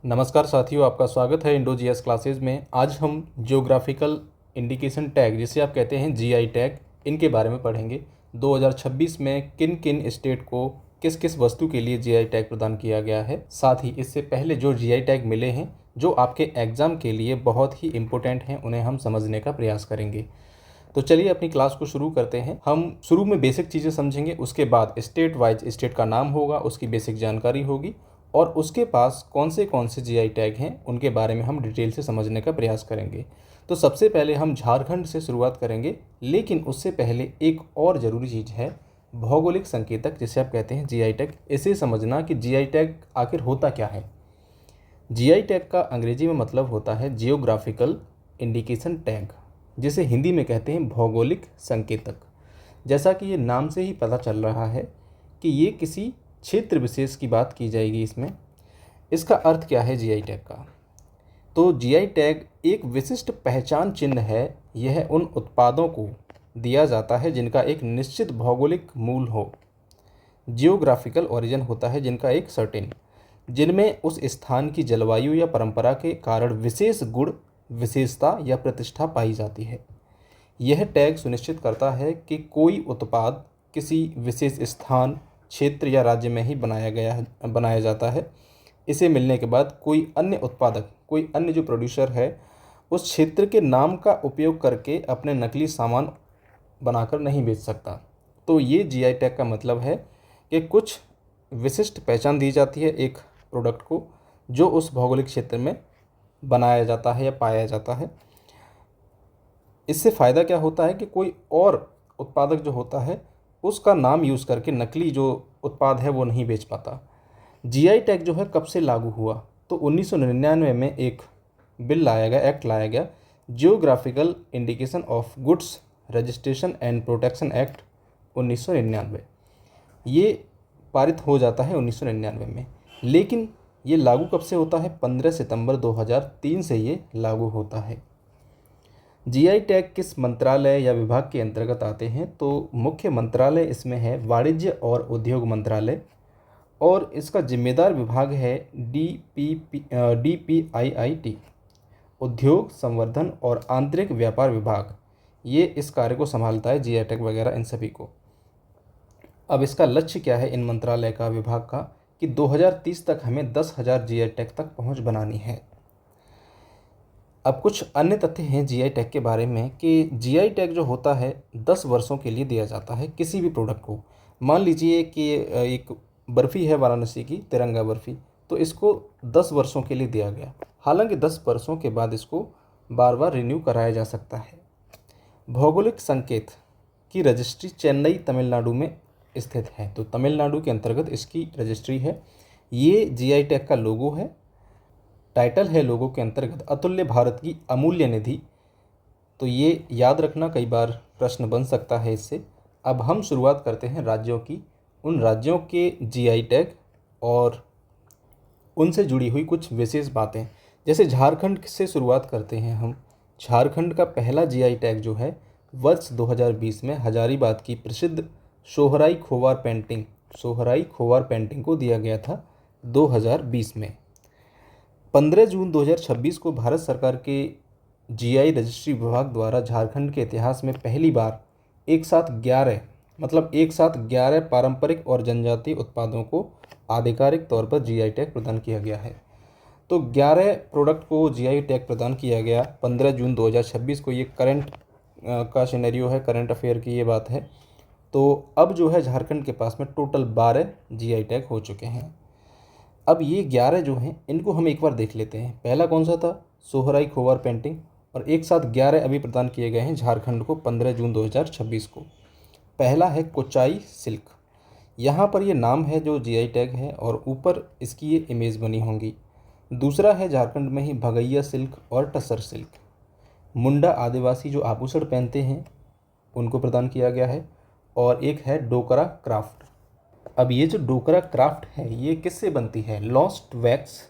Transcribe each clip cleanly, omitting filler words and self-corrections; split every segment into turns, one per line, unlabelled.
नमस्कार साथियों, आपका स्वागत है इंडो जीएस क्लासेस में। आज हम जियोग्राफिकल इंडिकेशन टैग, जिसे आप कहते हैं जीआई टैग, इनके बारे में पढ़ेंगे। 2026 में किन किन स्टेट को किस किस वस्तु के लिए जीआई टैग प्रदान किया गया है, साथ ही इससे पहले जो जीआई टैग मिले हैं जो आपके एग्ज़ाम के लिए बहुत ही इम्पोर्टेंट हैं, उन्हें हम समझने का प्रयास करेंगे। तो चलिए अपनी क्लास को शुरू करते हैं। हम शुरू में बेसिक चीज़ें समझेंगे, उसके बाद स्टेट वाइज स्टेट का नाम होगा, उसकी बेसिक जानकारी होगी और उसके पास कौन से जीआई टैग हैं उनके बारे में हम डिटेल से समझने का प्रयास करेंगे। तो सबसे पहले हम झारखंड से शुरुआत करेंगे, लेकिन उससे पहले एक और ज़रूरी चीज़ है, भौगोलिक संकेतक, जिसे आप कहते हैं जीआई टैग। इसे समझना कि जीआई टैग आखिर होता क्या है। जीआई टैग का अंग्रेजी में मतलब होता है जियोग्राफिकल इंडिकेशन टैग, जिसे हिंदी में कहते हैं भौगोलिक संकेतक। जैसा कि ये नाम से ही पता चल रहा है कि ये किसी क्षेत्र विशेष की बात की जाएगी इसमें। इसका अर्थ क्या है जीआई टैग का? तो जीआई टैग एक विशिष्ट पहचान चिन्ह है। यह उन उत्पादों को दिया जाता है जिनका एक निश्चित भौगोलिक मूल हो, जियोग्राफिकल ओरिजिन होता है, जिनका एक सर्टेन, जिनमें उस स्थान की जलवायु या परंपरा के कारण विशेष गुण, विशेषता या प्रतिष्ठा पाई जाती है। यह टैग सुनिश्चित करता है कि कोई उत्पाद किसी विशेष स्थान, क्षेत्र या राज्य में ही बनाया जाता है। इसे मिलने के बाद कोई अन्य उत्पादक, कोई अन्य जो प्रोड्यूसर है, उस क्षेत्र के नाम का उपयोग करके अपने नकली सामान बनाकर नहीं बेच सकता। तो ये जीआई टैग का मतलब है कि कुछ विशिष्ट पहचान दी जाती है एक प्रोडक्ट को, जो उस भौगोलिक क्षेत्र में बनाया जाता है या पाया जाता है। इससे फ़ायदा क्या होता है कि कोई और उत्पादक जो होता है उसका नाम यूज़ करके नकली जो उत्पाद है वो नहीं बेच पाता। जीआई टैग जो है कब से लागू हुआ? तो 1999 में एक बिल लाया गया, एक्ट लाया गया, geographical indication of goods registration and protection act 1999। ये पारित हो जाता है 1999 में, लेकिन ये लागू कब से होता है? 15 सितंबर 2003 से ये लागू होता है। जीआई टैग किस मंत्रालय या विभाग के अंतर्गत आते हैं? तो मुख्य मंत्रालय इसमें है वाणिज्य और उद्योग मंत्रालय, और इसका जिम्मेदार विभाग है DPIIT, उद्योग संवर्धन और आंतरिक व्यापार विभाग। ये इस कार्य को संभालता है, जीआई टैग वगैरह इन सभी को। अब इसका लक्ष्य क्या है इन मंत्रालय का, विभाग का, कि 2030 तक हमें 10,000 जीआई टैग तक पहुंच बनानी है। अब कुछ अन्य तथ्य हैं जीआई टैग के बारे में कि जीआई टैग जो होता है 10 वर्षों के लिए दिया जाता है किसी भी प्रोडक्ट को। मान लीजिए कि एक बर्फ़ी है वाराणसी की, तिरंगा बर्फ़ी, तो इसको 10 वर्षों के लिए दिया गया। हालांकि 10 वर्षों के बाद इसको बार बार रिन्यू कराया जा सकता है। भौगोलिक संकेत की रजिस्ट्री चेन्नई, तमिलनाडु में स्थित है, तो तमिलनाडु के अंतर्गत इसकी रजिस्ट्री है। ये जीआई टैग का लोगो है। टाइटल है लोगों के अंतर्गत अतुल्य भारत की अमूल्य निधि। तो ये याद रखना, कई बार प्रश्न बन सकता है इससे। अब हम शुरुआत करते हैं राज्यों की, उन राज्यों के जीआई टैग और उनसे जुड़ी हुई कुछ विशेष बातें। जैसे झारखंड से शुरुआत करते हैं हम। झारखंड का पहला जीआई टैग जो है वर्ष 2020 में हजारीबाग की प्रसिद्ध सोहराई खोवार पेंटिंग को दिया गया था 2020 में। 15 जून 2026 को भारत सरकार के जीआई रजिस्ट्री विभाग द्वारा झारखंड के इतिहास में पहली बार एक साथ 11 पारंपरिक और जनजातीय उत्पादों को आधिकारिक तौर पर जीआई टैग प्रदान किया गया है। तो 11 प्रोडक्ट को जीआई टैग प्रदान किया गया 15 जून 2026 को। ये करंट का सिनेरियो है, करंट अफेयर की ये बात है। तो अब जो है झारखंड के पास में टोटल 12 जीआई टैग हो चुके हैं। अब ये 11 जो हैं इनको हम एक बार देख लेते हैं। पहला कौन सा था? सोहराई खोवार पेंटिंग, और एक साथ 11 अभी प्रदान किए गए हैं झारखंड को 15 जून 2026 को। पहला है कोचाई सिल्क। यहाँ पर ये नाम है जो जीआई टैग है और ऊपर इसकी ये इमेज बनी होंगी। दूसरा है झारखंड में ही भगैया सिल्क और टसर सिल्क। मुंडा आदिवासी जो आभूषण पहनते हैं उनको प्रदान किया गया है। और एक है डोकरा क्राफ्ट। अब ये जो डोकरा क्राफ्ट है ये किससे बनती है? Lost wax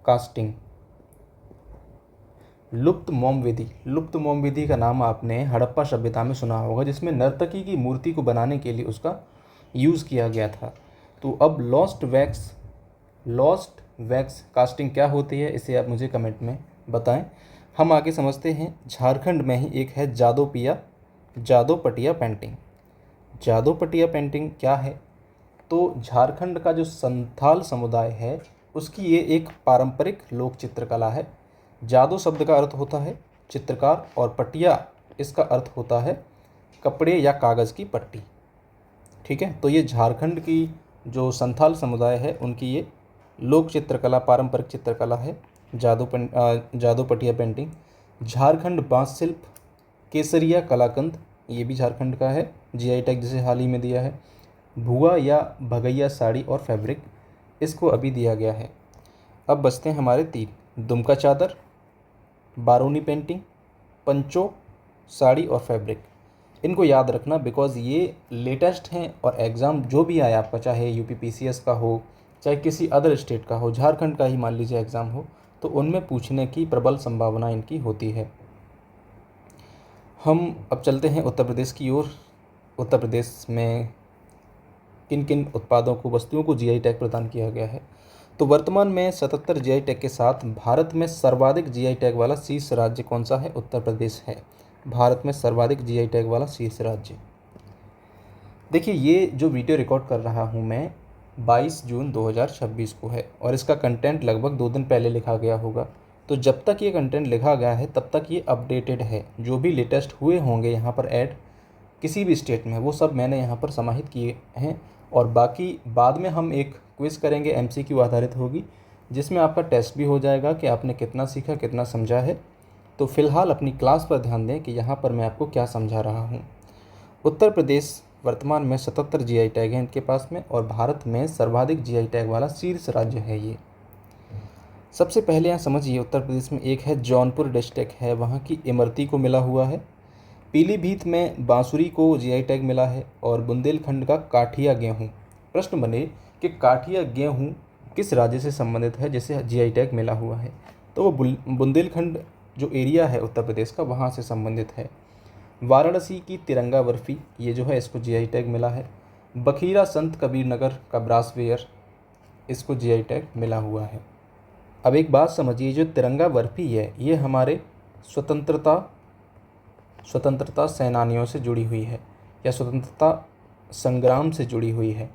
casting. लुप्त मोम विधि का नाम आपने हड़प्पा सभ्यता में सुना होगा, जिसमें नर्तकी की मूर्ति को बनाने के लिए उसका यूज़ किया गया था। तो अब लॉस्ट वैक्स कास्टिंग क्या होती है, इसे आप मुझे कमेंट में बताएं। हम आगे समझते हैं। झारखंड में ही एक है जादोपटिया पेंटिंग। जादोपटिया पेंटिंग क्या है? तो झारखंड का जो संथाल समुदाय है उसकी ये एक पारंपरिक लोक चित्रकला है। जादू शब्द का अर्थ होता है चित्रकार और पटिया इसका अर्थ होता है कपड़े या कागज़ की पट्टी। ठीक है, तो ये झारखंड की जो संथाल समुदाय है उनकी ये लोक चित्रकला, पारंपरिक चित्रकला है जादूपटिया पेंटिंग। झारखंड बांस शिल्प, केसरिया कलाकंद, ये भी झारखंड का है, जीआई टैग जिसे हाल ही में दिया है। भुआ या भगैया साड़ी और फैब्रिक, इसको अभी दिया गया है। अब बचते हैं हमारे 3, दुमका चादर, बारूनी पेंटिंग, पंचो साड़ी और फैब्रिक। इनको याद रखना बिकॉज़ ये लेटेस्ट हैं और एग्ज़ाम जो भी आए आपका, चाहे यूपीपीसीएस का हो चाहे किसी अदर स्टेट का हो, झारखंड का ही मान लीजिए एग्ज़ाम हो, तो उनमें पूछने की प्रबल संभावना इनकी होती है। हम अब चलते हैं उत्तर प्रदेश की ओर। उत्तर प्रदेश में किन किन उत्पादों को, वस्तुओं को जीआई टैग प्रदान किया गया है? तो वर्तमान में 77 जीआई टैग के साथ भारत में सर्वाधिक जीआई टैग वाला शीर्ष राज्य कौन सा है? उत्तर प्रदेश है भारत में सर्वाधिक जीआई टैग वाला शीर्ष राज्य। देखिए, ये जो वीडियो रिकॉर्ड कर रहा हूँ मैं 22 जून 2026 को है और इसका कंटेंट लगभग 2 दिन पहले लिखा गया होगा। तो जब तक ये कंटेंट लिखा गया है तब तक ये अपडेटेड है। जो भी लेटेस्ट हुए होंगे यहाँ पर ऐड किसी भी स्टेट में, वो सब मैंने यहाँ पर समाहित किए हैं। और बाकी बाद में हम एक क्विज़ करेंगे, एमसीक्यू आधारित होगी, जिसमें आपका टेस्ट भी हो जाएगा कि आपने कितना सीखा, कितना समझा है। तो फिलहाल अपनी क्लास पर ध्यान दें कि यहाँ पर मैं आपको क्या समझा रहा हूँ। उत्तर प्रदेश वर्तमान में 77 जीआई टैग हैं इनके पास में और भारत में सर्वाधिक जीआई टैग वाला शीर्ष राज्य है ये। सबसे पहले यहाँ समझिए, उत्तर प्रदेश में एक है जौनपुर डिस्ट्रिक्ट है, वहाँ की इमरती को मिला हुआ है। पीलीभीत में बांसुरी को जीआई टैग मिला है और बुंदेलखंड का काठिया गेहूँ। प्रश्न बने कि काठिया गेहूँ किस राज्य से संबंधित है जिसे जीआई टैग मिला हुआ है? तो वो बुंदेलखंड जो एरिया है उत्तर प्रदेश का, वहाँ से संबंधित है। वाराणसी की तिरंगा बर्फ़ी, ये जो है इसको जीआई टैग मिला है। बखीरा संत कबीर नगर का ब्रासवेयर, इसको जीआई टैग मिला हुआ है। अब एक बात समझिए, जो तिरंगा बर्फ़ी है ये हमारे स्वतंत्रता सेनानियों से जुड़ी हुई है या स्वतंत्रता संग्राम से जुड़ी हुई है।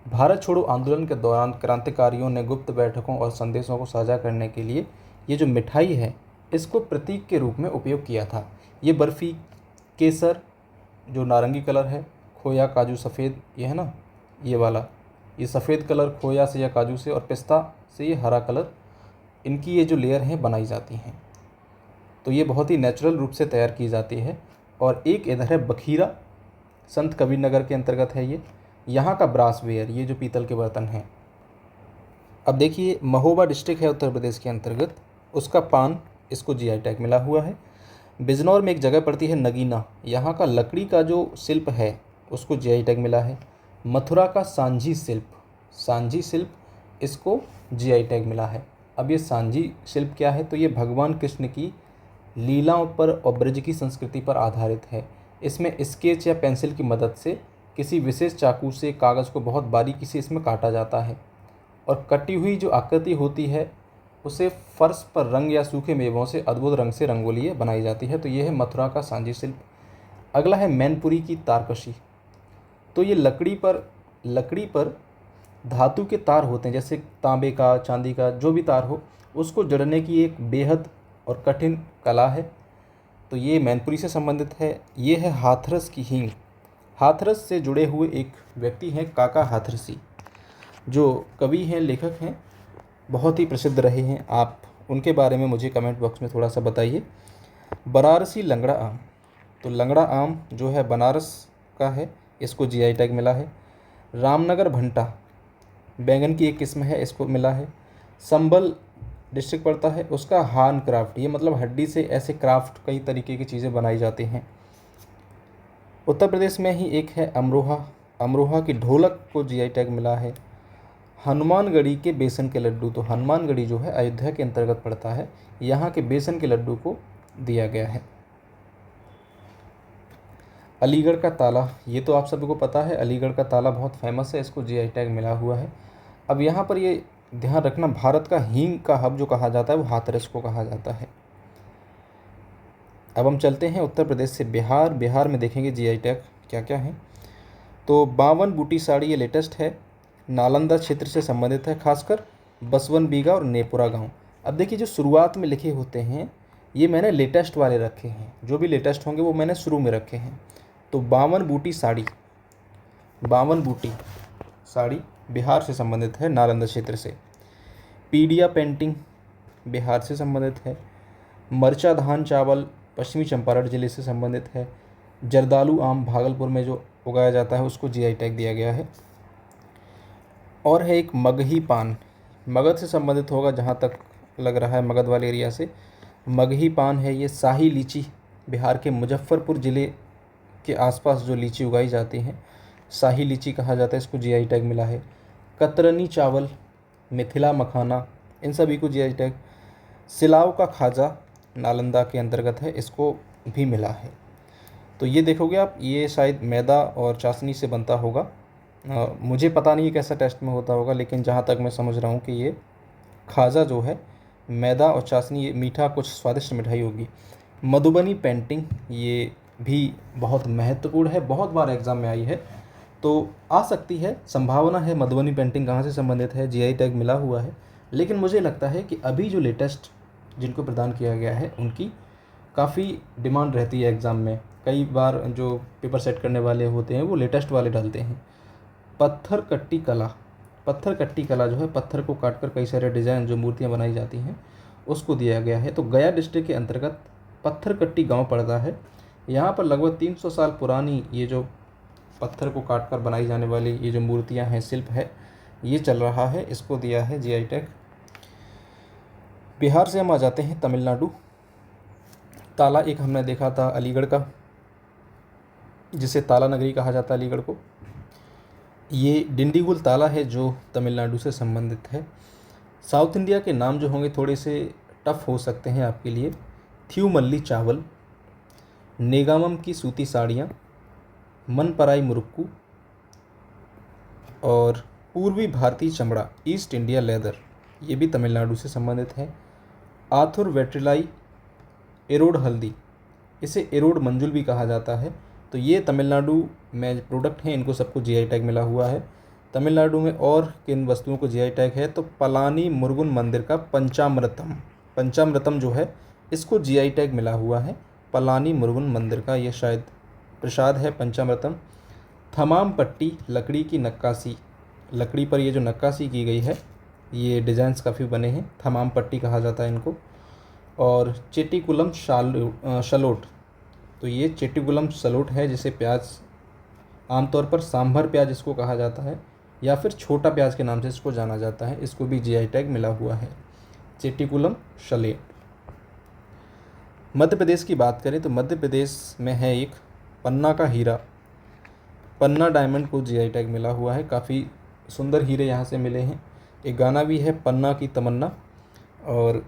भारत छोड़ो आंदोलन के दौरान क्रांतिकारियों ने गुप्त बैठकों और संदेशों को साझा करने के लिए ये जो मिठाई है इसको प्रतीक के रूप में उपयोग किया था। ये बर्फ़ी केसर जो नारंगी कलर है, खोया काजू सफ़ेद, ये है ना ये वाला, ये सफ़ेद कलर खोया से या काजू से और पिस्ता से ये हरा कलर, इनकी ये जो लेयर हैं बनाई जाती हैं। तो ये बहुत ही नेचुरल रूप से तैयार की जाती है। और एक इधर है बखीरा, संत कबीर नगर के अंतर्गत है ये। यहाँ का ब्रासवेयर, ये जो पीतल के बर्तन हैं। अब देखिए, महोबा डिस्ट्रिक्ट है उत्तर प्रदेश के अंतर्गत, उसका पान, इसको जीआई टैग मिला हुआ है। बिजनौर में एक जगह पड़ती है नगीना, यहाँ का लकड़ी का जो शिल्प है उसको जीआई टैग मिला है। मथुरा का सांझी शिल्प, इसको जीआई टैग मिला है। अब ये सांझी शिल्प क्या है? तो ये भगवान कृष्ण की लीलाओं पर और ब्रज की संस्कृति पर आधारित है। इसमें स्केच या पेंसिल की मदद से किसी विशेष चाकू से कागज़ को बहुत बारीकी से इसमें काटा जाता है और कटी हुई जो आकृति होती है उसे फर्श पर रंग या सूखे मेवों से अद्भुत रंग से रंगोली बनाई जाती है। तो ये है मथुरा का सांझी शिल्प। अगला है मैनपुरी की तारकशी। तो ये लकड़ी पर धातु के तार होते हैं, जैसे तांबे का, चांदी का, जो भी तार हो, उसको जड़ने की एक बेहद और कठिन कला है। तो ये मैनपुरी से संबंधित है। ये है हाथरस की हींग। हाथरस से जुड़े हुए एक व्यक्ति हैं काका हाथरसी, जो कवि हैं, लेखक हैं, बहुत ही प्रसिद्ध रहे हैं। आप उनके बारे में मुझे कमेंट बॉक्स में थोड़ा सा बताइए। बनारसी लंगड़ा आम, तो लंगड़ा आम जो है बनारस का है, इसको जीआई टैग मिला है। रामनगर भंटा बैंगन की एक किस्म है, इसको मिला है। संबल डिस्ट्रिक्ट पड़ता है, उसका हान क्राफ्ट, ये मतलब हड्डी से ऐसे क्राफ्ट कई तरीके की चीज़ें बनाई जाती हैं। उत्तर प्रदेश में ही एक है अमरोहा की ढोलक को जीआई टैग मिला है। हनुमानगढ़ी के बेसन के लड्डू, तो हनुमानगढ़ी जो है अयोध्या के अंतर्गत पड़ता है, यहाँ के बेसन के लड्डू को दिया गया है। अलीगढ़ का ताला, ये तो आप सभी को पता है, अलीगढ़ का ताला बहुत फेमस है, इसको जीआई टैग मिला हुआ है। अब यहाँ पर ये ध्यान रखना, भारत का हींग का हब जो कहा जाता है वो हाथरस को कहा जाता है। अब हम चलते हैं उत्तर प्रदेश से बिहार। बिहार में देखेंगे जीआई टैग क्या क्या है। तो 52 बूटी साड़ी ये लेटेस्ट है, नालंदा क्षेत्र से संबंधित है, खासकर बसवन बीघा और नेपुरा गांव। अब देखिए जो शुरुआत में लिखे होते हैं ये मैंने लेटेस्ट वाले रखे हैं, जो भी लेटेस्ट होंगे वो मैंने शुरू में रखे हैं। तो 52 बूटी साड़ी, 52 बूटी साड़ी बिहार से संबंधित है, नालंदा क्षेत्र से। पीडिया पेंटिंग बिहार से संबंधित है। मरचा धान चावल पश्चिमी चंपारण जिले से संबंधित है। जर्दालू आम भागलपुर में जो उगाया जाता है उसको जीआई टैग दिया गया है। और है एक मगही पान, मगध से संबंधित होगा जहाँ तक लग रहा है, मगध वाले एरिया से। मगही पान है ये, शाही लीची बिहार के मुजफ्फरपुर ज़िले के आसपास जो लीची उगाई जाती हैं शाही लीची कहा जाता है, इसको जीआई टैग मिला है। कतरनी चावल, मिथिला मखाना, इन सभी को जीआई टैग। सिलाव का खाजा नालंदा के अंतर्गत है, इसको भी मिला है। तो ये देखोगे आप, ये शायद मैदा और चाशनी से बनता होगा। मुझे पता नहीं कैसा टेस्ट में होता होगा, लेकिन जहाँ तक मैं समझ रहा हूँ कि ये खाजा जो है मैदा और चाशनी, ये मीठा कुछ स्वादिष्ट मिठाई होगी। मधुबनी पेंटिंग ये भी बहुत महत्वपूर्ण है, बहुत बार एग्ज़ाम में आई है, तो आ सकती है, संभावना है। मधुबनी पेंटिंग कहाँ से संबंधित है, जीआई टैग मिला हुआ है। लेकिन मुझे लगता है कि अभी जो लेटेस्ट जिनको प्रदान किया गया है उनकी काफ़ी डिमांड रहती है एग्ज़ाम में। कई बार जो पेपर सेट करने वाले होते हैं वो लेटेस्ट वाले डालते हैं। पत्थर कट्टी कला, पत्थर कट्टी कला जो है, पत्थर को काटकर कई सारे डिज़ाइन जो मूर्तियाँ बनाई जाती हैं उसको दिया गया है। तो गया डिस्ट्रिक्ट के अंतर्गत पत्थर कट्टी गाँव पड़ता है। यहाँ पर लगभग 300 साल पुरानी ये जो पत्थर को काटकर बनाई जाने वाली ये जो मूर्तियाँ हैं, शिल्प है, ये चल रहा है, इसको दिया है जीआई टैग। बिहार से हम आ जाते हैं तमिलनाडु। ताला एक हमने देखा था अलीगढ़ का, जिसे ताला नगरी कहा जाता है अलीगढ़ को। ये डिंडीगुल ताला है जो तमिलनाडु से संबंधित है। साउथ इंडिया के नाम जो होंगे थोड़े से टफ हो सकते हैं आपके लिए। थ्यूमल्ली चावल, नेगामम की सूती साड़ियाँ, मनपराई मुरुक्कू और पूर्वी भारतीय चमड़ा, ईस्ट इंडिया लेदर, ये भी तमिलनाडु से संबंधित है। आथुर वेट्रिलाई एरोड हल्दी, इसे एरोड मंजुल भी कहा जाता है। तो ये तमिलनाडु में प्रोडक्ट हैं, इनको सबको जीआई टैग मिला हुआ है। तमिलनाडु में और किन वस्तुओं को जीआई टैग है, तो पलानी मुरुगन मंदिर का पंचामृतम, पंचामृतम जो है इसको जीआई टैग मिला हुआ है। पलानी मुरुगन मंदिर का ये शायद प्रसाद है पंचामृतम। थमाम पट्टी लकड़ी की नक्काशी, लकड़ी पर ये जो नक्काशी की गई है ये डिज़ाइंस काफ़ी बने हैं, थमाम पट्टी कहा जाता है इनको। और चेटीकुलम शलोट, तो ये चेटीकुलम शलोट है जिसे प्याज, आमतौर पर सांभर प्याज इसको कहा जाता है या फिर छोटा प्याज के नाम से इसको जाना जाता है, इसको भी जीआई टैग मिला हुआ है, चेटीकुलम शलेट। मध्य प्रदेश की बात करें तो मध्य प्रदेश में है एक पन्ना का हीरा, पन्ना डायमंड को जीआई टैग मिला हुआ है। काफ़ी सुंदर हीरे यहाँ से मिले हैं। एक गाना भी है पन्ना की तमन्ना। और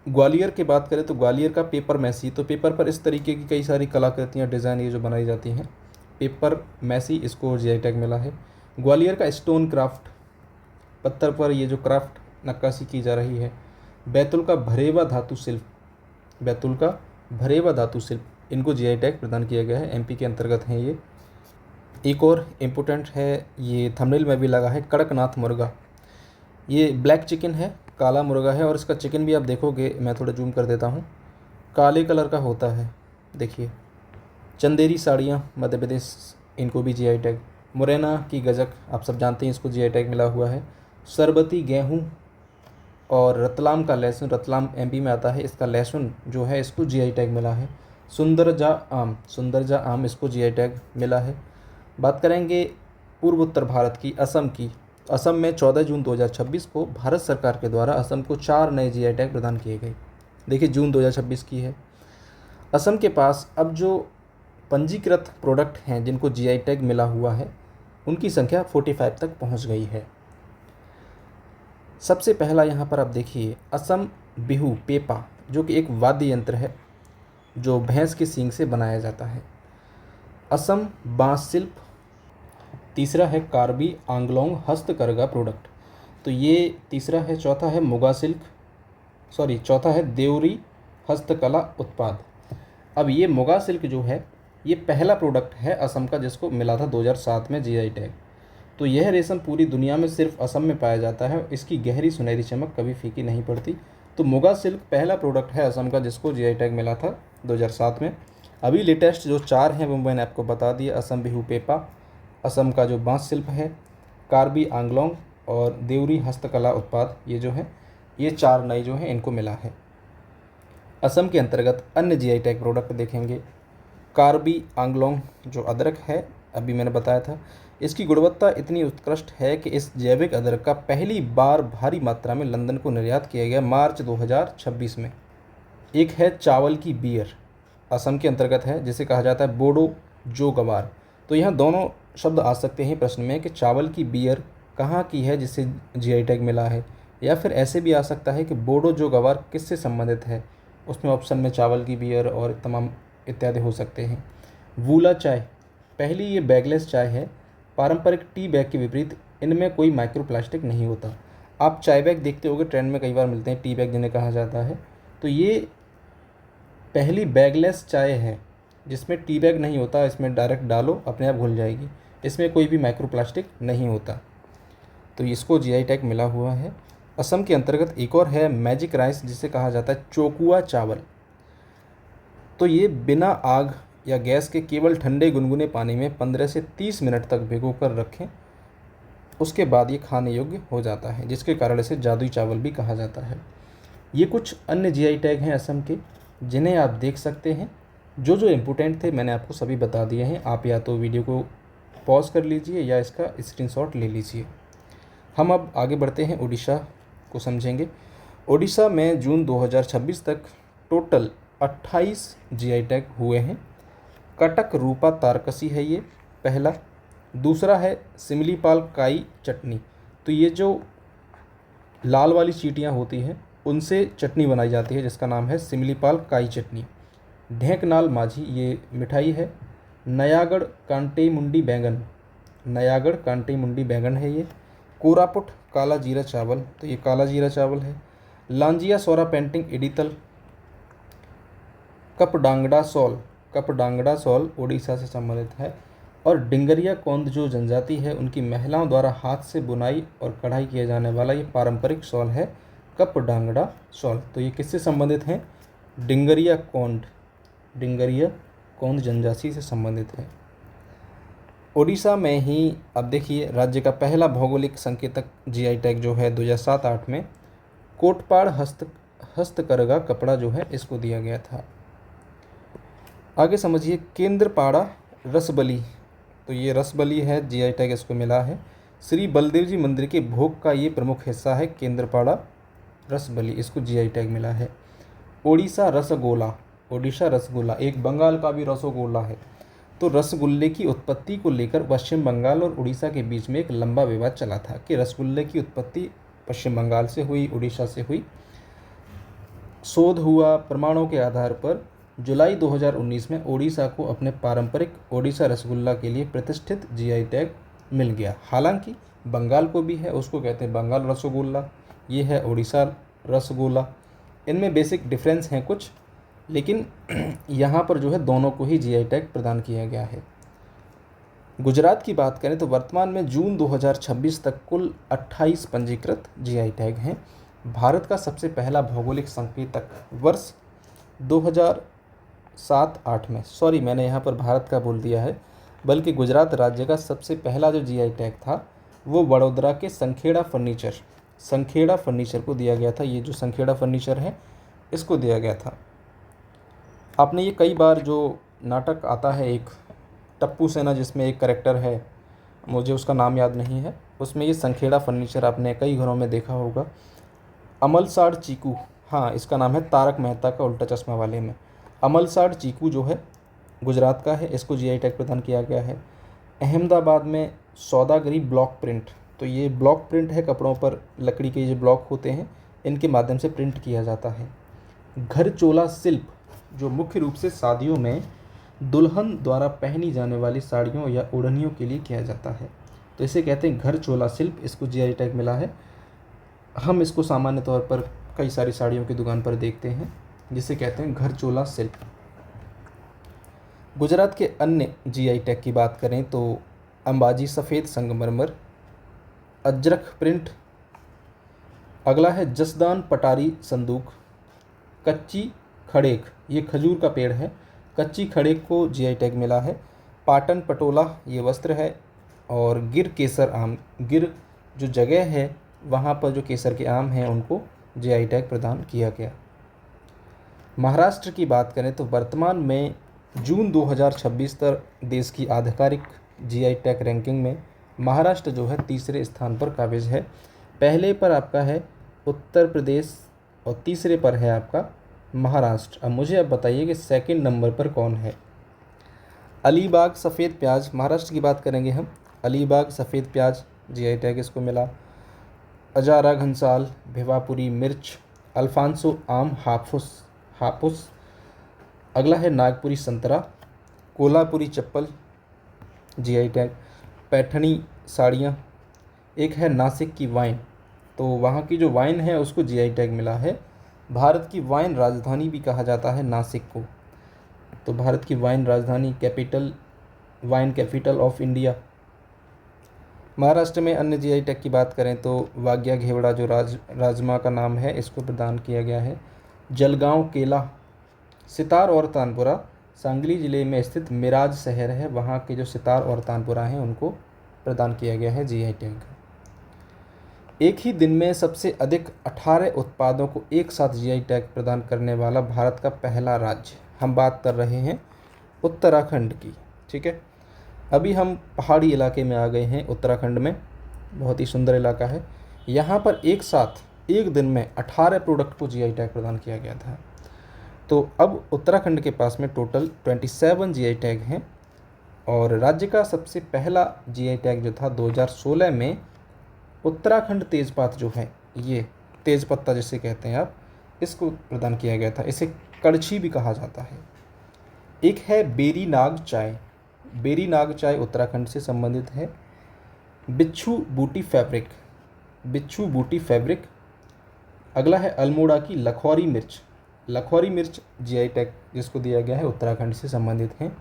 ग्वालियर की बात करें तो ग्वालियर का पेपर मैसी, तो पेपर पर इस तरीके की कई सारी कलाकृतियाँ, डिज़ाइन ये जो बनाई जाती हैं, पेपर मैसी, इसको जीआई टैग मिला है। ग्वालियर का स्टोन क्राफ्ट, पत्थर पर ये जो क्राफ्ट नक्काशी की जा रही है। बैतुल का भरेवा धातु शिल्प, बैतुल का भरेवा धातु शिल्प, इनको जीआई टैग प्रदान किया गया है, एमपी के अंतर्गत हैं ये। एक और इम्पोर्टेंट है, ये थंबनेल में भी लगा है, कड़कनाथ मुर्गा, ये ब्लैक चिकन है, काला मुर्गा है, और इसका चिकन भी आप देखोगे, मैं थोड़ा जूम कर देता हूँ, काले कलर का होता है, देखिए। चंदेरी साड़ियाँ मध्य प्रदेश, इनको भी जीआई टैग। मुरैना की गजक आप सब जानते हैं, इसको जीआई टैग मिला हुआ है। सरबती गेहूँ और रतलाम का लहसुन, रतलाम एमपी में आता है, इसका लहसुन जो है इसको जीआई टैग मिला है। सुंदरजा आम, सुंदरजा आम, इसको जीआई टैग मिला है। बात करेंगे पूर्व उत्तर भारत की, असम की। असम में 14 जून 2026 को भारत सरकार के द्वारा असम को 4 नए जीआई टैग प्रदान किए गए। देखिए जून 2026 की है। असम के पास अब जो पंजीकृत प्रोडक्ट हैं जिनको जीआई टैग मिला हुआ है उनकी संख्या 45 तक पहुंच गई है। सबसे पहला यहाँ पर आप देखिए असम बिहू पेपा, जो कि एक वाद्य यंत्र है जो भैंस के सींग से बनाया जाता है। असम बांस शिल्प। तीसरा है कार्बी आंगलोंग हस्तकरघा प्रोडक्ट, तो ये तीसरा है। चौथा है मुगा सिल्क, चौथा है देवरी हस्तकला उत्पाद। अब ये मुगा सिल्क जो है ये पहला प्रोडक्ट है असम का जिसको मिला था 2007 में जीआई टैग। तो यह रेशम पूरी दुनिया में सिर्फ असम में पाया जाता है, इसकी गहरी सुनहरी चमक कभी फीकी नहीं पड़ती। तो मुगा सिल्क पहला प्रोडक्ट है असम का जिसको जीआई टैग मिला था 2007 में। अभी लेटेस्ट जो 4 हैं वो मैंने आपको बता दिए, असम बिहू पेपा, असम का जो बांस शिल्प है, कार्बी आंगलोंग और देवरी हस्तकला उत्पाद, ये जो है ये 4 नए जो हैं इनको मिला है। असम के अंतर्गत अन्य जीआई टैग प्रोडक्ट देखेंगे। कार्बी आंगलोंग जो अदरक है, अभी मैंने बताया था, इसकी गुणवत्ता इतनी उत्कृष्ट है कि इस जैविक अदरक का पहली बार भारी मात्रा में लंदन को निर्यात किया गया मार्च 2026 में। एक है चावल की बियर, असम के अंतर्गत है, जिसे कहा जाता है बोडो जो गवार। तो यहाँ दोनों शब्द आ सकते हैं प्रश्न में कि चावल की बियर कहाँ की है जिसे जीआई टैग मिला है, या फिर ऐसे भी आ सकता है कि बोडो जो गवार किससे संबंधित है, उसमें ऑप्शन में चावल की बियर और तमाम इत्यादि हो सकते हैं। वूला चाय, पहली ये बैगलेस चाय है। पारंपरिक टी बैग के विपरीत इनमें कोई माइक्रोप्लास्टिक नहीं होता। आप चाय बैग देखते होंगे, ट्रेंड में कई बार मिलते हैं, टी बैग जिन्हें कहा जाता है। तो ये पहली बैगलेस चाय है जिसमें टी बैग नहीं होता, इसमें डायरेक्ट डालो अपने आप घुल जाएगी, इसमें कोई भी माइक्रोप्लास्टिक नहीं होता। तो इसको जीआई टैग मिला हुआ है। असम के अंतर्गत एक और है मैजिक राइस, जिसे कहा जाता है चोकुआ चावल। तो ये बिना आग या गैस के केवल ठंडे गुनगुने पानी में 15 से 30 मिनट तक भिगो कर रखें, उसके बाद ये खाने योग्य हो जाता है, जिसके कारण इसे जादुई चावल भी कहा जाता है। ये कुछ अन्य जीआई टैग हैं असम के जिन्हें आप देख सकते हैं। जो जो इम्पोर्टेंट थे मैंने आपको सभी बता दिए हैं। आप या तो वीडियो को पॉज कर लीजिए या इसका स्क्रीनशॉट ले लीजिए। हम अब आगे बढ़ते हैं, उड़ीसा को समझेंगे। उड़ीसा में जून 2026 तक टोटल 28 जीआई टैग हुए हैं। कटक रूपा तारकसी है ये पहला। दूसरा है सिमलीपाल काई चटनी, तो ये जो लाल वाली चींटियाँ होती हैं उनसे चटनी बनाई जाती है जिसका नाम है सिमलीपाल काई चटनी। ढेंकनाल माझी ये मिठाई है। नयागढ़ कांटे मुंडी बैंगन, नयागढ़ कांटे मुंडी बैंगन है ये। कोरापुट काला जीरा चावल, तो ये काला जीरा चावल है। लांजिया सोरा पेंटिंग इडितल। कपडांगड़ा सॉल, कपडांगड़ा सॉल उड़ीसा से संबंधित है। और डिंगरिया कौंद जो जनजाति है उनकी महिलाओं द्वारा हाथ से बुनाई और कढ़ाई किया जाने वाला ये पारंपरिक शॉल है कपडांगड़ा शॉल। तो ये किससे संबंधित है? डिंगरिया कौंड, डिंगरिया कौंद जनजाति से संबंधित है। उड़ीसा में ही अब देखिए राज्य का पहला भौगोलिक संकेतक जीआई टैग जो है 2007-8 में कोटपाड़ हस्तकरघा कपड़ा जो है इसको दिया गया था। आगे समझिए केंद्रपाड़ा रसबली, तो ये रसबली है, जीआई टैग इसको मिला है। श्री बलदेव जी मंदिर के भोग का ये प्रमुख हिस्सा है केंद्रपाड़ा रसबली, इसको जीआई टैग मिला है। ओडिशा रसगोला, ओडिशा रसगुल्ला एक बंगाल का भी रसगोला है। तो रसगुल्ले की उत्पत्ति को लेकर पश्चिम बंगाल और उड़ीसा के बीच में एक लंबा विवाद चला था कि रसगुल्ले की उत्पत्ति पश्चिम बंगाल से हुई, उड़ीसा से हुई। शोध हुआ, प्रमाणों के आधार पर जुलाई 2019 में ओडिशा को अपने पारंपरिक ओडिशा रसगुल्ला के लिए प्रतिष्ठित जीआई टैग मिल गया। हालांकि बंगाल को भी है, उसको कहते हैं बंगाल रसगुल्ला, ये है ओडिशा रसगुल्ला। इनमें बेसिक डिफरेंस हैं कुछ, लेकिन यहाँ पर जो है दोनों को ही जीआई टैग प्रदान किया गया है। गुजरात की बात करें तो वर्तमान में जून 2026 तक कुल 28 पंजीकृत जीआई टैग हैं। भारत का सबसे पहला भौगोलिक संकेतक वर्ष 2007-8 में, सॉरी मैंने यहाँ पर भारत का बोल दिया है, बल्कि गुजरात राज्य का सबसे पहला जो जीआई टैग था वो वडोदरा के संखेड़ा फर्नीचर को दिया गया था। ये जो संखेड़ा फर्नीचर है इसको दिया गया था। आपने ये कई बार जो नाटक आता है एक टप्पू सेना जिसमें एक कैरेक्टर है, मुझे उसका नाम याद नहीं है, उसमें ये संखेड़ा फर्नीचर आपने कई घरों में देखा होगा। अमलसाड़ चीकू, हाँ इसका नाम है तारक मेहता का उल्टा चश्मा वाले में। अमलसाड़ चीकू जो है गुजरात का है, इसको जीआई टैग प्रदान किया गया है। अहमदाबाद में सौदागरी ब्लॉक प्रिंट, तो ये ब्लॉक प्रिंट है, कपड़ों पर लकड़ी के जो ब्लॉक होते हैं इनके माध्यम से प्रिंट किया जाता है। घर चोला शिल्प जो मुख्य रूप से शादियों में दुल्हन द्वारा पहनी जाने वाली साड़ियों या ओढ़नियों के लिए किया जाता है। तो इसे कहते हैं घर चोला शिल्प, इसको जीआई टैग मिला है। हम इसको सामान्य तौर पर कई सारी साड़ियों की दुकान पर देखते हैं, जिसे कहते हैं घर चोला शिल्प। गुजरात के अन्य जीआई टैग की बात करें तो अंबाजी सफ़ेद संगमरमर, अजरक प्रिंट, अगला है जसदान पटारी संदूक, कच्ची खड़ेक, ये खजूर का पेड़ है, कच्ची खड़ेक को जीआई टैग मिला है। पाटन पटोला ये वस्त्र है, और गिर केसर आम, गिर जो जगह है वहाँ पर जो केसर के आम हैं उनको जीआई टैग प्रदान किया गया। महाराष्ट्र की बात करें तो वर्तमान में जून 2026 तक देश की आधिकारिक जीआई टैग रैंकिंग में महाराष्ट्र जो है तीसरे स्थान पर काबिज है। पहले पर आपका है उत्तर प्रदेश और तीसरे पर है आपका महाराष्ट्र। अब मुझे अब बताइए कि सेकंड नंबर पर कौन है। अलीबाग सफ़ेद प्याज, महाराष्ट्र की बात करेंगे हम, अलीबाग सफ़ेद प्याज जीआई टैग इसको मिला। अजारा घनसाल भिवापुरी मिर्च, अल्फांसो आम हापुस, अगला है नागपुरी संतरा, कोल्हापुरी चप्पल जीआई टैग। पैठनी साड़ियाँ, एक है नासिक की वाइन, तो वहाँ की जो वाइन है उसको जीआई टैग मिला है। भारत की वाइन राजधानी भी कहा जाता है नासिक को, तो भारत की वाइन राजधानी, capital, wine capital of India. Maharashtra में अन्य जीआई टैग की बात करें तो वाग्या घेवड़ा जो राजमा का नाम है इसको प्रदान किया गया है। जलगांव केला, सितार और तानपुरा, सांगली जिले में स्थित मिराज शहर है, वहाँ के जो सितार और तानपुरा हैं उनको प्रदान किया गया है जीआई टैग। एक ही दिन में सबसे अधिक 18 उत्पादों को एक साथ जीआई टैग प्रदान करने वाला भारत का पहला राज्य, हम बात कर रहे हैं उत्तराखंड की। ठीक है, अभी हम पहाड़ी इलाके में आ गए हैं उत्तराखंड में, बहुत ही सुंदर इलाका है। यहाँ पर एक साथ एक दिन में 18 प्रोडक्ट को जीआई टैग प्रदान किया गया था। तो अब उत्तराखंड के पास में टोटल 27 जीआई टैग हैं, और राज्य का सबसे पहला जीआई टैग जो था 2016 में उत्तराखंड तेज़पात जो है, ये तेज़पत्ता जिसे कहते हैं आप, इसको प्रदान किया गया था। इसे कड़छी भी कहा जाता है। एक है बेरी नाग चाय, बेरी नाग चाय उत्तराखंड से संबंधित है। बिच्छू बूटी फैब्रिक, बिच्छू बूटी फैब्रिक। अगला है अल्मोड़ा की लखौरी मिर्च, लखौरी मिर्च जीआई टैग जिसको दिया गया है उत्तराखंड से संबंधित है।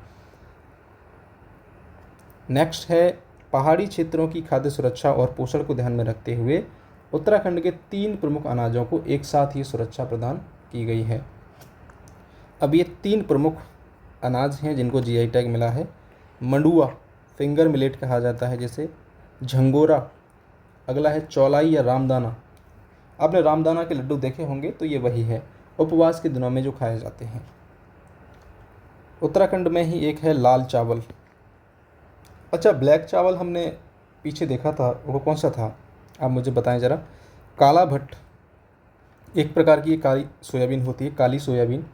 नेक्स्ट है पहाड़ी क्षेत्रों की खाद्य सुरक्षा और पोषण को ध्यान में रखते हुए उत्तराखंड के 3 प्रमुख अनाजों को एक साथ ही सुरक्षा प्रदान की गई है। अब ये 3 प्रमुख अनाज हैं जिनको जीआई टैग मिला है। मंडुआ, फिंगर मिलेट कहा जाता है जिसे, झंगोरा, अगला है चौलाई या रामदाना, आपने रामदाना के लड्डू देखे होंगे तो ये वही है, उपवास के दिनों में जो खाए जाते हैं। उत्तराखंड में ही एक है लाल चावल। अच्छा, ब्लैक चावल हमने पीछे देखा था, वो कौन सा था आप मुझे बताएं ज़रा। काला भट्ट, एक प्रकार की काली सोयाबीन होती है, काली सोयाबीन।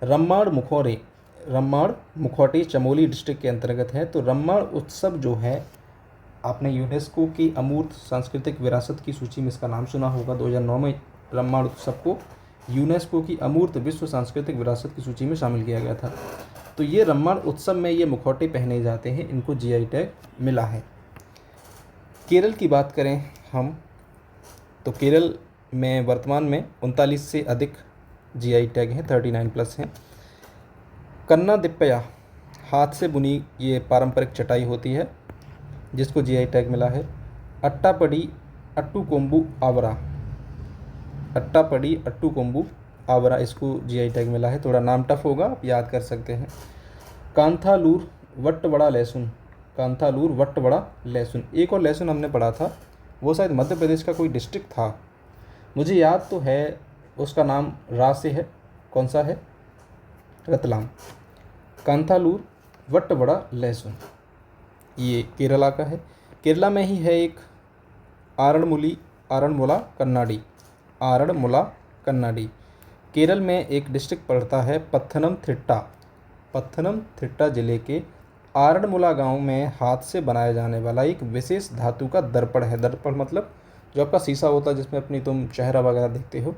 रम्माड़ मुखौरे, रम्माड़ मुखौटे चमोली डिस्ट्रिक्ट के अंतर्गत है। तो रम्माड़ उत्सव जो है, आपने यूनेस्को की अमूर्त सांस्कृतिक विरासत की सूची में इसका नाम सुना होगा। 2009 में रम्माड़ उत्सव को यूनेस्को की अमूर्त विश्व सांस्कृतिक विरासत की सूची में शामिल किया गया था। तो ये रम्माड़ उत्सव में ये मुखौटे पहने जाते हैं, इनको जीआई टैग मिला है। केरल की बात करें हम तो केरल में वर्तमान में 39 से अधिक जीआई टैग हैं, 39+ हैं। कन्ना दिप्पया, हाथ से बुनी ये पारंपरिक चटाई होती है जिसको जीआई टैग मिला है। अट्टापडी अट्टू कोम्बू आवरा, अट्टापडी अट्टू कोम्बू आवरा, इसको जीआई टैग मिला है। थोड़ा नाम टफ होगा, आप याद कर सकते हैं। कांथालूर वट्टबड़ा लहसुन, कांथालूर वट्टबड़ा लहसुन। एक और लहसुन हमने पढ़ा था, वो शायद मध्य प्रदेश का कोई डिस्ट्रिक्ट था, मुझे याद तो है, उसका नाम रा से है, कौन सा है, रतलाम। कांथालूर वट्टबड़ा लहसुन ये केरला का है। केरला में ही है एक आरणमुला कन्नाडी, आरणमुला कन्नाडी। केरल में एक डिस्ट्रिक्ट पड़ता है पत्थनमथिट्टा, पत्थनमथिट्टा जिले के आरणमुला गांव में हाथ से बनाया जाने वाला एक विशेष धातु का दर्पण है। दर्पण मतलब जो आपका शीशा होता है जिसमें अपनी तुम चेहरा वगैरह देखते हो,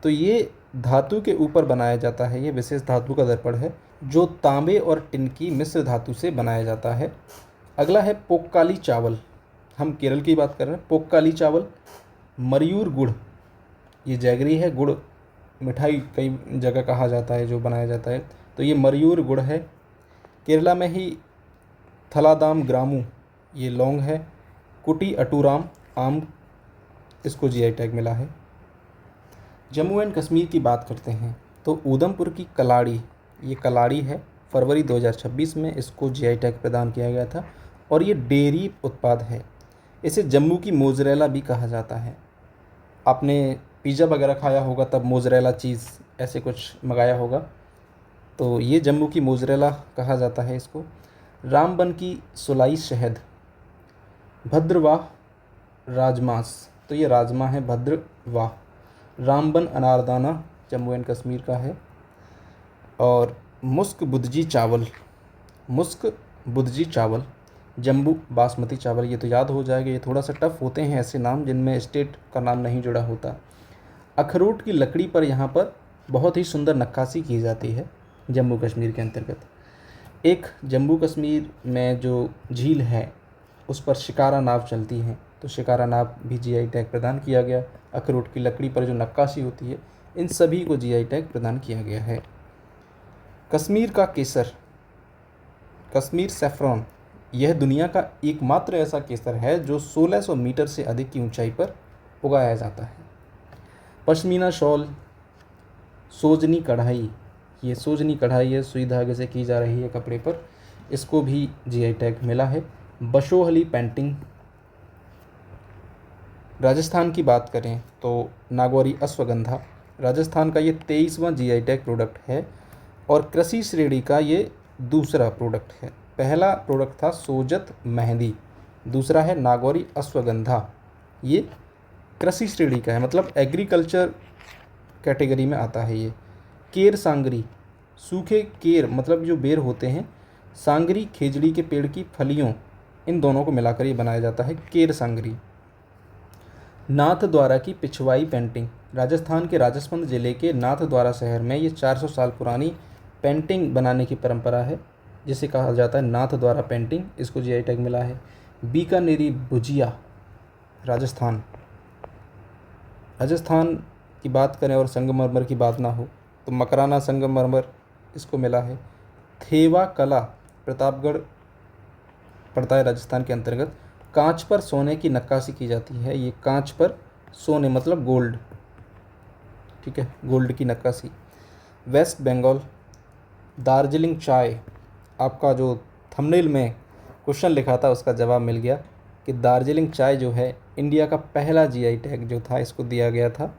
तो ये धातु के ऊपर बनाया जाता है, ये विशेष धातु का दर्पण है जो तांबे और टिन की मिश्र धातु से बनाया जाता है। अगला है पोक्काली चावल, हम केरल की बात कर रहे हैं। पोक्काली चावल, मरयूर गुड़, ये जैगरी है, गुड़ मिठाई कई जगह कहा जाता है जो बनाया जाता है, तो ये मरयूर गुड़ है। केरला में ही थलादाम ग्रामू, ये लौंग है। कुटी अटूराम आम, इसको जीआई टैग मिला है। जम्मू एंड कश्मीर की बात करते हैं तो उधमपुर की कलाड़ी, ये कलाड़ी है, फरवरी 2026 में इसको जीआई टैग प्रदान किया गया था और ये डेयरी उत्पाद है। इसे जम्मू की मोजरेला भी कहा जाता है। आपने पिज़्ज़ा वगैरह खाया होगा तब मोजरेला चीज़ ऐसे कुछ मंगाया होगा, तो ये जम्मू की मोजरेला कहा जाता है इसको। रामबन की सुलाई शहद, भद्रवाह राजमास, तो ये राजमा है भद्रवाह। रामबन अनारदाना जम्मू एंड कश्मीर का है। और मुस्क बुदजी चावल, मुस्क बुदजी चावल, जम्बू बासमती चावल, ये तो याद हो जाएगा, ये थोड़ा सा टफ होते हैं ऐसे नाम जिनमें स्टेट का नाम नहीं जुड़ा होता। अखरोट की लकड़ी पर यहाँ पर बहुत ही सुंदर नक्काशी की जाती है जम्मू कश्मीर के अंतर्गत। एक जम्मू कश्मीर में जो झील है उस पर शिकारा नाव चलती हैं, तो शिकारा नाव भी जीआई टैग प्रदान किया गया। अखरोट की लकड़ी पर जो नक्काशी होती है, इन सभी को जीआई टैग प्रदान किया गया है। कश्मीर का केसर, कश्मीर सैफरॉन, यह दुनिया का एकमात्र ऐसा केसर है जो 1600 मीटर से अधिक की ऊंचाई पर उगाया जाता है। पश्मीना शॉल, सोजनी कढ़ाई, ये सोजनी कढ़ाई है, सुई धागे से की जा रही है कपड़े पर, इसको भी जीआई टैग मिला है। बशोहली पेंटिंग, राजस्थान की बात करें तो नागौरी अश्वगंधा, राजस्थान का ये 23वां जीआई टैग प्रोडक्ट है और कृषि श्रेणी का ये दूसरा प्रोडक्ट है। पहला प्रोडक्ट था सोजत मेहंदी, दूसरा है नागौरी अश्वगंधा, ये कृषि श्रेणी का है, मतलब एग्रीकल्चर कैटेगरी में आता है ये। केर सांगरी, सूखे केर मतलब जो बेर होते हैं, सांगरी खेजड़ी के पेड़ की फलियों, इन दोनों को मिलाकर ये बनाया जाता है केर सांगरी। नाथद्वारा की पिछवाई पेंटिंग, राजस्थान के राजसमंद जिले के नाथद्वारा शहर में ये 400 साल पुरानी पेंटिंग बनाने की परंपरा है जिसे कहा जाता है नाथद्वारा पेंटिंग, इसको जीआई टैग मिला है। बीकानेरी भुजिया, राजस्थान, राजस्थान की बात करें और संगमरमर की बात ना हो तो मकराना संगमरमर, इसको मिला है। थेवा कला, प्रतापगढ़ पड़ता है राजस्थान के अंतर्गत। कांच पर सोने की नक्काशी की जाती है, ये कांच पर सोने मतलब गोल्ड, ठीक है, गोल्ड की नक्काशी। वेस्ट बंगाल, दार्जिलिंग चाय, आपका जो थंबनेल में क्वेश्चन लिखा था उसका जवाब मिल गया कि दार्जिलिंग चाय जो है इंडिया का पहला जीआई टैग जो था इसको दिया गया था।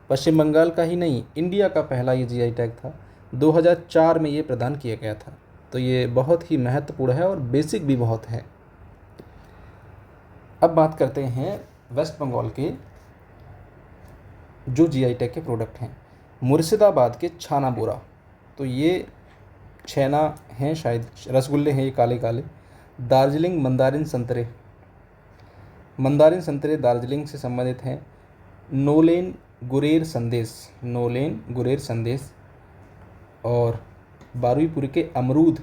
पश्चिम बंगाल का ही नहीं, इंडिया का पहला ये जीआई टैग था, 2004 में ये प्रदान किया गया था। तो ये बहुत ही महत्वपूर्ण है और बेसिक भी बहुत है। अब बात करते हैं वेस्ट बंगाल के जो जीआई टैग के प्रोडक्ट हैं। मुर्शिदाबाद के छाना बोरा, तो ये छेना हैं, शायद रसगुल्ले हैं ये काले काले। दार्जिलिंग मंदारिन संतरे, मंदारिन संतरे दार्जिलिंग से संबंधित हैं। नोलेन गुरेर संदेश, नोलेन गुरेर संदेश। और बारुईपुर के अमरूद,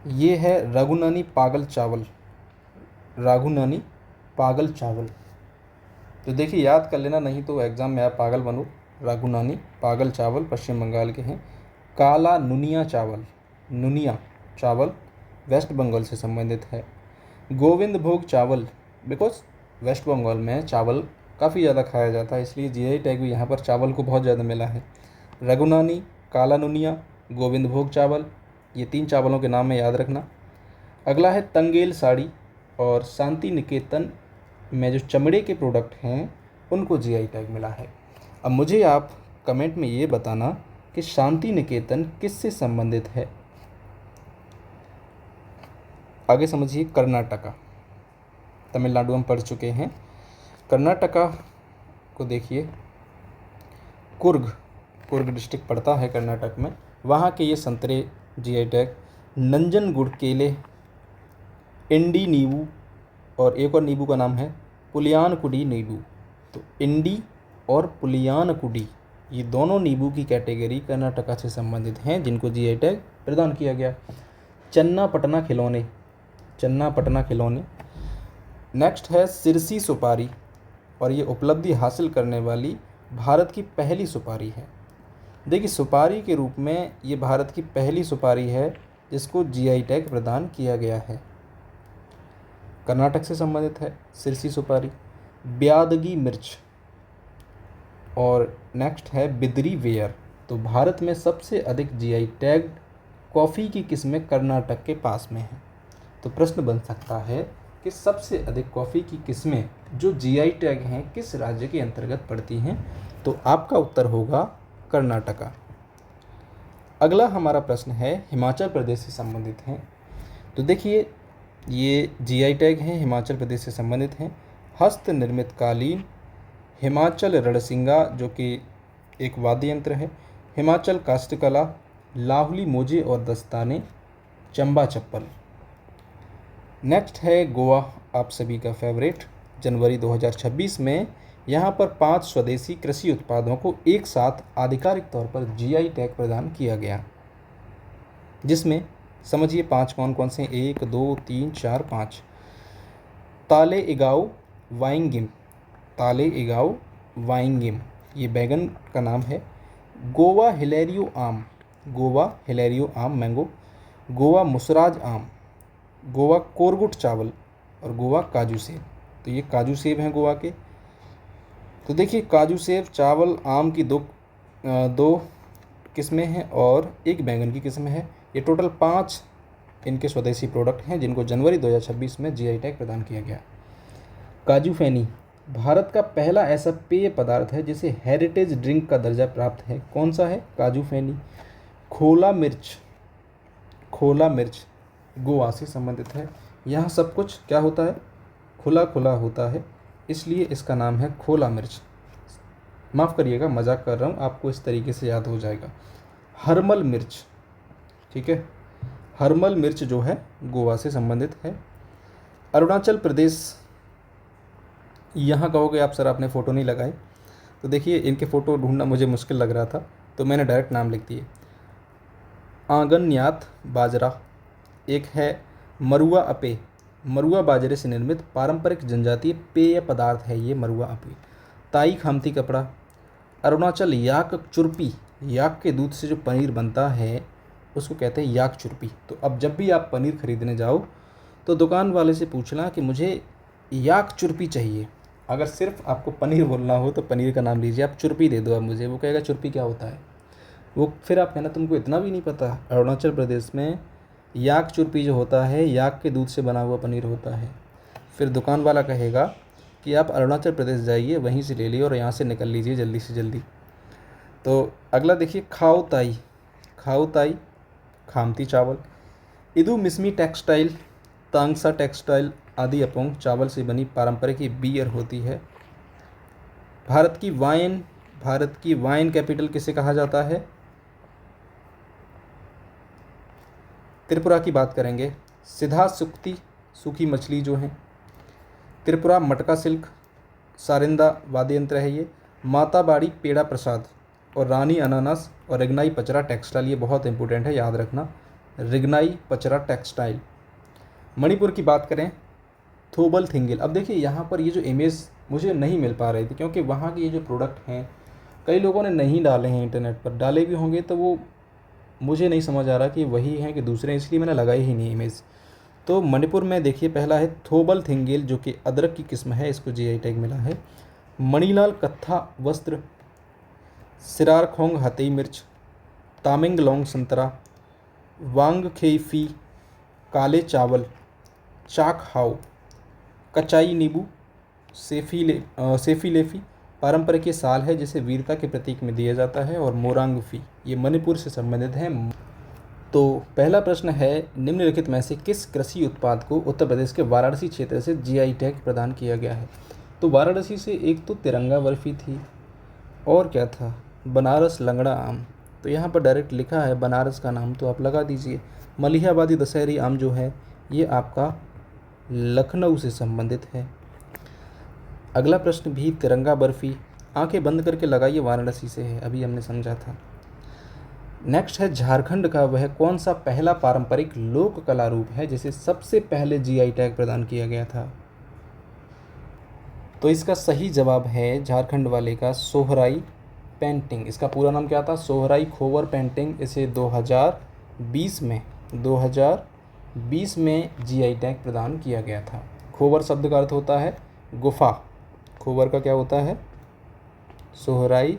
ये है रघुनानी पागल चावल, राघुनानी पागल चावल। तो देखिए याद कर लेना, नहीं तो एग्ज़ाम में आप पागल बनो। राघुनानी पागल चावल पश्चिम बंगाल के हैं। काला नुनिया चावल, नुनिया चावल वेस्ट बंगाल से संबंधित है। गोविंद भोग चावल, बिकॉज वेस्ट बंगाल में चावल काफ़ी ज़्यादा खाया जाता है इसलिए जीआई टैग भी यहाँ पर चावल को बहुत ज़्यादा मिला है। रघुनानी, काला नुनिया, गोविंद भोग चावल, ये 3 चावलों के नाम में याद रखना। अगला है तंगेल साड़ी और शांति निकेतन में जो चमड़े के प्रोडक्ट हैं उनको जीआई टैग मिला है। अब मुझे आप कमेंट में ये बताना कि शांति निकेतन किससे संबंधित है। आगे समझिए कर्नाटका, तमिलनाडु हम पढ़ चुके हैं। कर्नाटका को देखिए, कुर्ग, कुर्ग डिस्ट्रिक्ट पड़ता है कर्नाटक में, वहाँ के ये संतरे जीआई टैग। नंजनगुड़ केले, इंडी नींबू और एक और नींबू का नाम है पुलियानकुडी नींबू। तो इंडी और पुलियानकुडी, ये दोनों नींबू की कैटेगरी कर्नाटका से संबंधित हैं जिनको जीआई टैग प्रदान किया गया। चन्नापटना खिलौने, चन्नापटना खिलौने। नेक्स्ट है सिरसी सुपारी, और ये उपलब्धि हासिल करने वाली भारत की पहली सुपारी है। देखिए सुपारी के रूप में ये भारत की पहली सुपारी है जिसको जीआई टैग प्रदान किया गया है। कर्नाटक से संबंधित है सिरसी सुपारी। ब्यादगी मिर्च, और नेक्स्ट है बिदरी वेयर। तो भारत में सबसे अधिक जीआई टैग कॉफ़ी की किस्में कर्नाटक के पास में हैं। तो प्रश्न बन सकता है कि सबसे अधिक कॉफ़ी की किस्में जो जीआई टैग हैं किस राज्य के अंतर्गत पड़ती हैं, तो आपका उत्तर होगा कर्नाटका। अगला हमारा प्रश्न है हिमाचल प्रदेश से संबंधित हैं। तो देखिए ये जीआई टैग हैं हिमाचल प्रदेश से संबंधित हैं। हस्त निर्मित कालीन, हिमाचल रणसिंगा जो कि एक वाद्य यंत्र है, हिमाचल काष्ठकला, लाहुली मोजे और दस्ताने, चंबा चप्पल। नेक्स्ट है गोवा, आप सभी का फेवरेट। जनवरी 2026 में यहाँ पर 5 स्वदेशी कृषि उत्पादों को एक साथ आधिकारिक तौर पर जीआई टैग प्रदान किया गया, जिसमें समझिए 5 कौन कौन से, 1 2 3 4 5। ताले इगाऊ वाइंगिम, ताले इगाऊ वाइंगिम ये बैगन का नाम है। गोवा हिलेरियो आम, गोवा हिलेरियो आम मैंगो। गोवा मुसराज आम, गोवा कोरगुट चावल, और गोवा काजू सेब। तो ये काजू सेब हैं गोवा के। तो देखिए काजू सेब, चावल, आम की दो किस्में हैं और एक बैंगन की किस्म है। ये टोटल 5 इनके स्वदेशी प्रोडक्ट हैं जिनको जनवरी 2026 में जीआई टैग प्रदान किया गया। काजू फेनी भारत का पहला ऐसा पेय पदार्थ है जिसे हेरिटेज ड्रिंक का दर्जा प्राप्त है। कौन सा है? काजू फेनी। खोला मिर्च, खोला मिर्च गोवा से संबंधित है। यहाँ सब कुछ क्या होता है? खुला खुला होता है, इसलिए इसका नाम है खोला मिर्च। माफ़ करिएगा, मजाक कर रहा हूँ, आपको इस तरीके से याद हो जाएगा। हरमल मिर्च, ठीक है, हरमल मिर्च जो है गोवा से संबंधित है। अरुणाचल प्रदेश, यहाँ कहोगे आप सर आपने फ़ोटो नहीं लगाए, तो देखिए इनके फ़ोटो ढूंढना मुझे मुश्किल लग रहा था तो मैंने डायरेक्ट नाम लिख दिए। आंगनयात बाजरा, एक है मरुआ अपे, मरुआ बाजरे से निर्मित पारंपरिक जनजातीय पेय पदार्थ है ये मरुआ अपे। ताई खामती कपड़ा। अरुणाचल याक चुरपी, याक के दूध से जो पनीर बनता है उसको कहते हैं याक चुरपी। तो अब जब भी आप पनीर खरीदने जाओ तो दुकान वाले से पूछना कि मुझे याक चुरपी चाहिए। अगर सिर्फ आपको पनीर बोलना हो तो पनीर का नाम लीजिए, आप चुरपी दे दो अब मुझे, वो कहेगा चुरपी क्या होता है, वो फिर आप कहना तुमको इतना भी नहीं पता। अरुणाचल प्रदेश में याक चुरपी जो होता है याक के दूध से बना हुआ पनीर होता है। फिर दुकान वाला कहेगा कि आप अरुणाचल प्रदेश जाइए, वहीं से ले लिए और यहाँ से निकल लीजिए जल्दी से जल्दी। तो अगला देखिए खाओ ताई, खाओ ताई खामती चावल। इदू मिसमी टेक्सटाइल, तांगसा टेक्सटाइल आदि अपोंग चावल से बनी पारंपरिक बियर होती है। भारत की वाइन कैपिटल किसे कहा जाता है? त्रिपुरा की बात करेंगे। सिधा सुक्ति सूखी मछली जो है। त्रिपुरा मटका सिल्क, सारिंदा वाद्य यंत्र है ये। माताबाड़ी पेड़ा प्रसाद, और रानी अनानास और रिगनाई पचरा टेक्सटाइल, ये बहुत इंपॉर्टेंट है याद रखना, रिगनाई पचरा टेक्सटाइल। मणिपुर की बात करें थोबल थिंगिल। अब देखिए यहाँ पर ये जो इमेज मुझे नहीं मिल पा रही थी क्योंकि वहाँ के ये जो प्रोडक्ट हैं कई लोगों ने नहीं डाले हैं इंटरनेट पर, डाले भी होंगे तो वो मुझे नहीं समझ आ रहा कि वही हैं कि दूसरे, इसलिए मैंने लगाई ही नहीं इमेज। तो मणिपुर में देखिए पहला है थोबल थिंगेल जो कि अदरक की किस्म है, इसको जीआई टैग मिला है। मणिलाल कत्था वस्त्र, सिरारखोंग हथई मिर्च, तामेंगलोंग संतरा, वांगखेफी काले चावल, चाक हाउ, कचाई नींबू, सेफी लेफी पारंपरिक ये साल है जिसे वीरता के प्रतीक में दिया जाता है, और मोरांगफी ये मणिपुर से संबंधित है। तो पहला प्रश्न है निम्नलिखित में से किस कृषि उत्पाद को उत्तर प्रदेश के वाराणसी क्षेत्र से जीआई टैग प्रदान किया गया है? तो वाराणसी से एक तो तिरंगा बर्फ़ी थी और क्या था, बनारस लंगड़ा आम। तो यहाँ पर डायरेक्ट लिखा है बनारस का नाम, तो आप लगा दीजिए। मलिहाबादी दशहरी आम जो है ये आपका लखनऊ से संबंधित है। अगला प्रश्न भी तिरंगा बर्फ़ी आंखें बंद करके लगाइए, वाराणसी से है, अभी हमने समझा था। नेक्स्ट है झारखंड का वह कौन सा पहला पारंपरिक लोक कला रूप है जिसे सबसे पहले जीआई टैग प्रदान किया गया था? तो इसका सही जवाब है झारखंड वाले का सोहराई पेंटिंग। इसका पूरा नाम क्या था? सोहराई खोवर पेंटिंग। इसे 2020 में जीआई टैग प्रदान किया गया था। खोवर शब्द का अर्थ होता है गुफा। खोवर का क्या होता है? सोहराई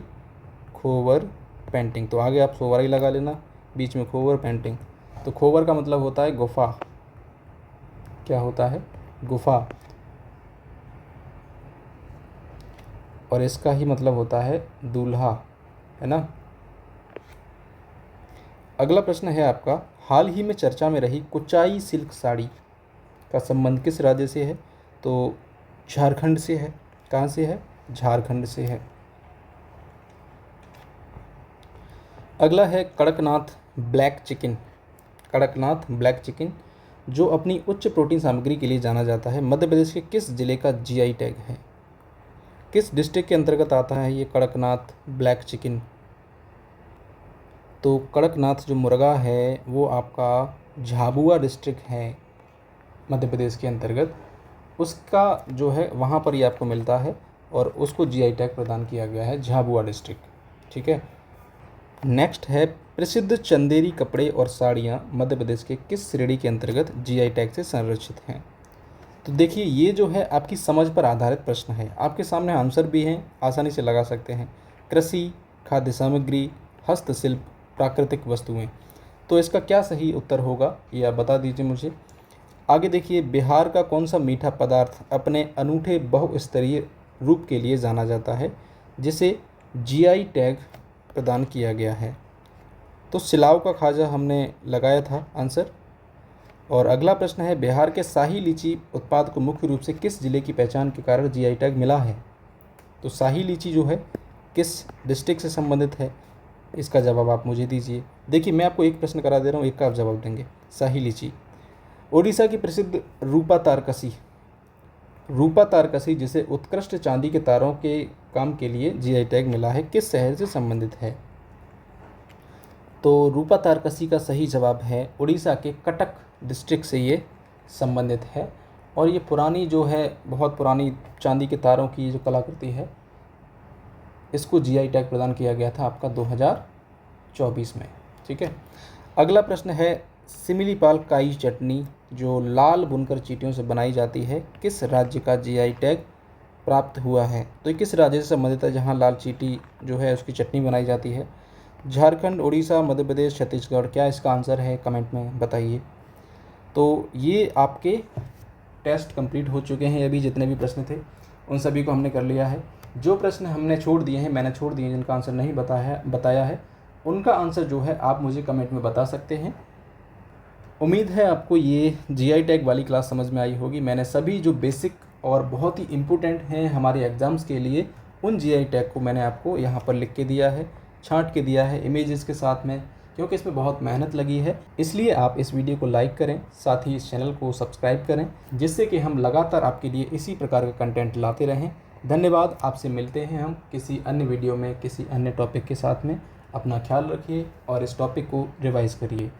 खोवर पेंटिंग। तो आगे आप सोहराई लगा लेना, बीच में खोवर पेंटिंग। तो खोवर का मतलब होता है गुफा। क्या होता है? गुफा। और इसका ही मतलब होता है दूल्हा, है ना। अगला प्रश्न है आपका, हाल ही में चर्चा में रही कुचाई सिल्क साड़ी का संबंध किस राज्य से है? तो झारखंड से है। कहाँ से है? झारखंड से है। अगला है Kadaknath black chicken. Kadaknath black chicken जो अपनी उच्च प्रोटीन सामग्री के लिए जाना जाता है, मध्य प्रदेश के किस जिले का जीआई टैग है? किस डिस्ट्रिक्ट के अंतर्गत आता है ये कड़कनाथ ब्लैक चिकन? तो कड़कनाथ जो मुर्गा है वो आपका झाबुआ डिस्ट्रिक्ट है मध्य प्रदेश के अंतर्गत, उसका जो है वहाँ पर ये आपको मिलता है और उसको जीआई टैग प्रदान किया गया है, झाबुआ डिस्ट्रिक्ट। ठीक है। नेक्स्ट है प्रसिद्ध चंदेरी कपड़े और साड़ियाँ मध्य प्रदेश के किस श्रेणी के अंतर्गत जीआई टैग से संरक्षित हैं? तो देखिए ये जो है आपकी समझ पर आधारित प्रश्न है, आपके सामने आंसर भी हैं, आसानी से लगा सकते हैं। कृषि, खाद्य सामग्री, हस्तशिल्प, प्राकृतिक वस्तुएं। तो इसका क्या सही उत्तर होगा ये आप बता दीजिए मुझे। आगे देखिए, बिहार का कौन सा मीठा पदार्थ अपने अनूठे बहुस्तरीय रूप के लिए जाना जाता है जिसे जीआई टैग प्रदान किया गया है? तो सिलाव का खाजा हमने लगाया था आंसर। और अगला प्रश्न है, बिहार के शाही लीची उत्पाद को मुख्य रूप से किस जिले की पहचान के कारण जीआई टैग मिला है? तो शाही लीची जो है किस डिस्ट्रिक्ट से संबंधित है? इसका जवाब आप मुझे दीजिए। देखिए मैं आपको एक प्रश्न करा दे रहा हूँ, एक का आप जवाब देंगे। शाही लीची ओडिशा की प्रसिद्ध रूपा तारकसी जिसे उत्कृष्ट चांदी के तारों के काम के लिए जीआई टैग मिला है, किस शहर से संबंधित है? तो रूपा तारकसी का सही जवाब है उड़ीसा के कटक डिस्ट्रिक्ट से ये संबंधित है। और ये पुरानी जो है, बहुत पुरानी चांदी के तारों की जो कलाकृति है, इसको जीआई टैग प्रदान किया गया था आपका 2024 में। ठीक है। अगला प्रश्न है, सिमिलीपाल काई चटनी जो लाल बुनकर चींटियों से बनाई जाती है किस राज्य का जीआई टैग प्राप्त हुआ है? तो ये किस राज्य से संबंधित है जहाँ लाल चींटी जो है उसकी चटनी बनाई जाती है? झारखंड, उड़ीसा, मध्य प्रदेश, छत्तीसगढ़। क्या इसका आंसर है? कमेंट में बताइए। तो ये आपके टेस्ट कंप्लीट हो चुके हैं, अभी जितने भी प्रश्न थे उन सभी को हमने कर लिया है। जो प्रश्न हमने छोड़ दिए हैं, मैंने छोड़ दिए हैं, जिनका आंसर नहीं बताया है उनका आंसर जो है आप मुझे कमेंट में बता सकते हैं। उम्मीद है आपको ये जीआई टैग वाली क्लास समझ में आई होगी। मैंने सभी जो बेसिक और बहुत ही इम्पोर्टेंट हैं हमारे एग्ज़ाम्स के लिए, उन जीआई टैग को मैंने आपको यहाँ पर लिख के दिया है, छांट के दिया है इमेजेस के साथ में, क्योंकि इसमें बहुत मेहनत लगी है। इसलिए आप इस वीडियो को लाइक करें, साथ ही इस चैनल को सब्सक्राइब करें, जिससे कि हम लगातार आपके लिए इसी प्रकार का कंटेंट लाते रहें। धन्यवाद। आपसे मिलते हैं हम किसी अन्य वीडियो में किसी अन्य टॉपिक के साथ में। अपना ख्याल रखिए और इस टॉपिक को रिवाइज़ करिए।